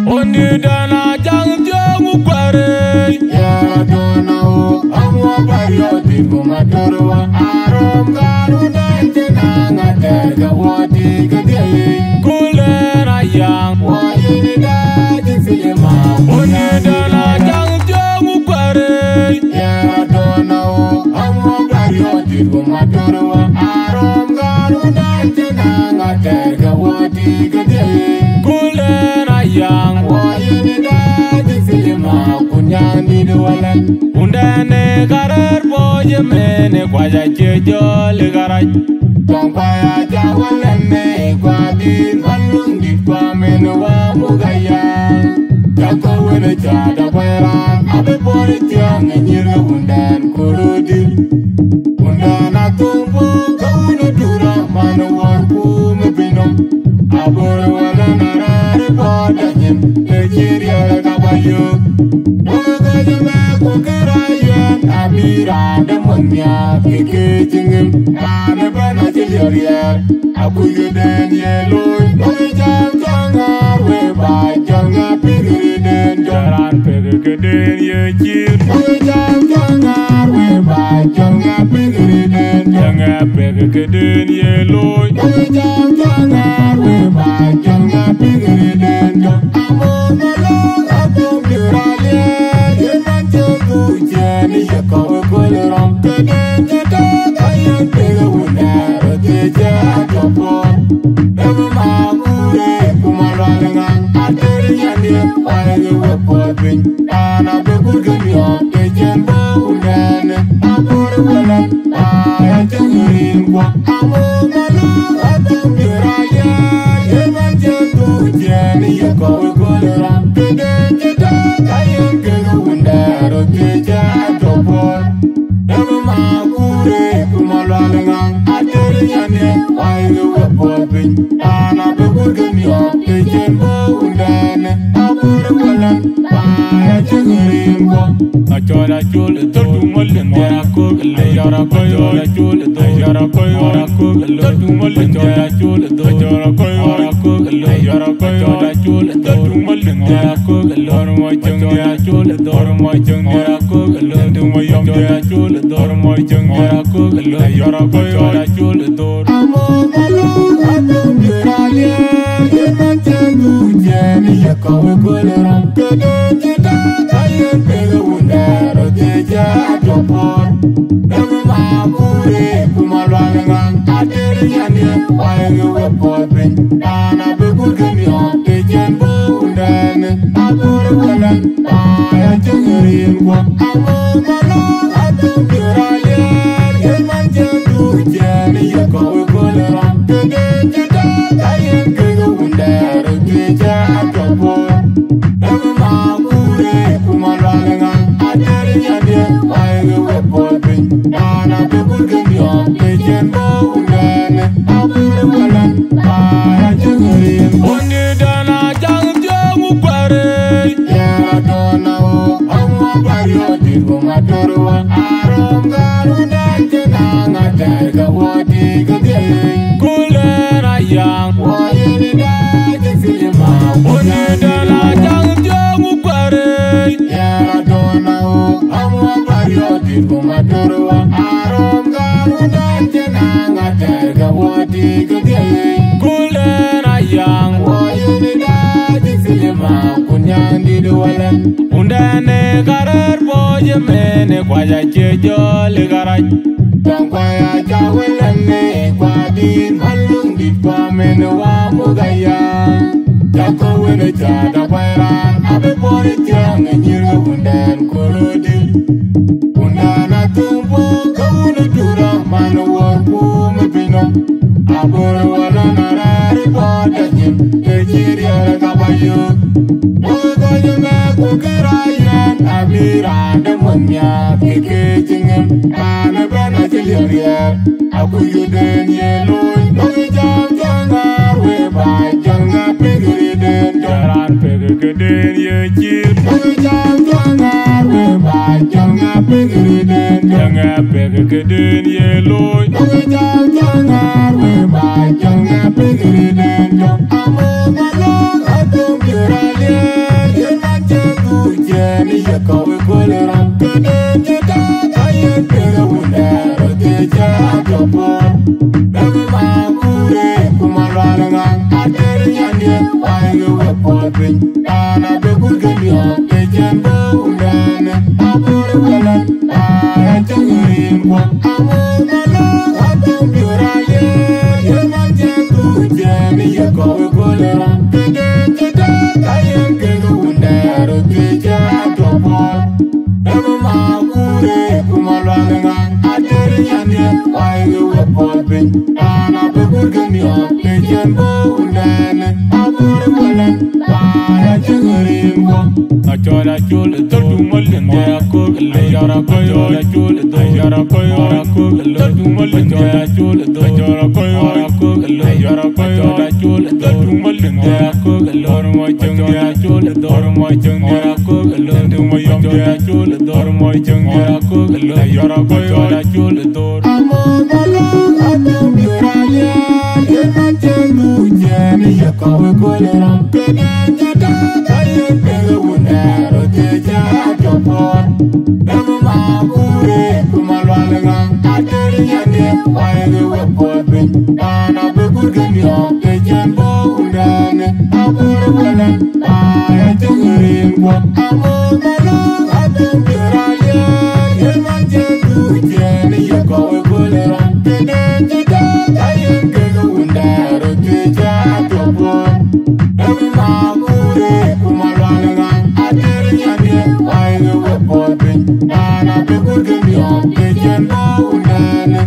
Ondi dana jang jang ukware ya dona o amwa bario di kumatorwa arom garu dente na ngaterga wati gede kulera yang wayini da jisilema Ondi dana jang jang ukware ya dona o amwa bario di kumatorwa arom garu dente na ngaterga wati gede kulera yang wayini da jisilema kunyandi duwalan undane karar boje mene kwaja chejo ligaraj Tongkwaya jawalene kwadin alungi kwa menwa mugaya Jako wene chada kwairan abe bori tiang nyirga undan kurudil Undan atumbo kaunu dura manu warku mebinom Abore wala narare bodajin lejiri ala kabayo Wagaja me kukirayan amira demonya kike jingim Ane bana jiliariar aku yuden yeloy Noi jam jangar we ba janga pigiri den jaran pege keden ye chir Noi jam jangar we ba janga pigiri den janga pege keden ye loy Noi jam jangar we ba janga pigiri den Amo malong atum diralia Yenan jogu jeni yakawe koleram Keden jeta kayan pege wunar Teja atopor Emu makure kumalwalengan Ateri nyandi Paege wepotwing Ana bekur genyo Tejen bawunane Apore walan Aya jengerin kwa Amo malong atum diraya Yenan jogu jeni yakawe koleram Keden jeta kayan pege wunar Teja atopor Emu makure kumalwalengan Ateri nyandi Paege wepotwing Ana bekur genyo Tejen bawunane Apore walan Aya jengerin kwa Achora chul tortu molen dera ko ayara ko ayara chul ayara ko ayara ko tortu molen dera chul ayara ko ayara ko ayara ko ayara chul tortu molen dera ko lor mo chung dera chul dor mo chung dera ko lendu mo yom dera chul dor mo chung dera ko ayara ko ayara chul dor Amo malong atum diralia Yenan jengu jeni yakawe koleram Keden jeta kayen pege wunar Teja atopor Emu makure kumalwalengan Ateri nyandi Paege wepotwing Ana bekur genyo Tejen bawunane Apore walan Aya jengerin kwa Amo malong atum diralia Yenan jengu jeni yakawe koleram Keden jeta kayen pege wunar Teja atopor Emu makure kumalwalengan Ateri nyandi Paege wepotwing Ana bekur genyo Tejen bawunane Apore walan Aya jengerin kwa Ondi dana jang jang ukware Ya dona o amwa bario di kumatorwa Arom garu dante na ngaterga wati gede kulera yang Wayini da jisilima Ondi dana jang jang ukware Ya dona o amwa bario di kumatorwa Arom garu dante na ngaterga wati gede kulera yang Wayini da jisilima kunyandi duwalan undane karar boje mene kwaja chejo ligaraj Tongkwaya jawalene kwadin alungi kwa menwa mugaya Jako wene chada kwairan abe bori tiang nyirga undan kurudil Undan atumbo kaunu dura manu warku mebinom Abore wala narari bodajin Lejiri ala kabayo Wagaja me kukirayan Amira demonya kike jingim Ane bana jiliariar Aku yuden yeloy Noi jam jangar we ba janga pigiri den jaran pege keden ye chir Noi jam jangar we ba janga ke den ye loy we jam jangar we ba jang na pigri den jo amo malo atum yurale ye na jengu jeni ye ko we koleram ke den jeta aye pe wunda rote ja jopo dama ma kure kumalanga ater nyande wa ye we podrin ana be gurgani ke jembo undane abore welan ay jangirin ko amo malo atum yurale ye na jengu jeni ye ko we koleram ke den jeta aye pe wunda rote ja jopo dama ma kure kumalanga ater nyande wa ye we podrin ana be gurgani ke jembo undane abore welan ay jangirin ko Achora chul tortu molen ya ko le yara ko ya chul do yara ko tortu molen ya chul do yara ko le yara ko chul tortu molen ya ko lor mo chung ya chul dor mo chung ya ko le du mo yom ya chul dor mo chung ya ko le yara ko chul dor amo malo atum yurale ye na jengu jeni ye ko we koleram ke den jeta aye pe wunda rote ja jopo dama ma kure kumalanga ater nyande wa ye we podrin ana be gurgani ke jembo undane abore welan ay jangirin ko amo malo atum yurale ye na jengu jeni ye ko we koleram ke den jeta aye pe wunda rote ja jopo dama ma kure kumalanga ater nyande wa ye we podrin ana be gurgani ke jembo undane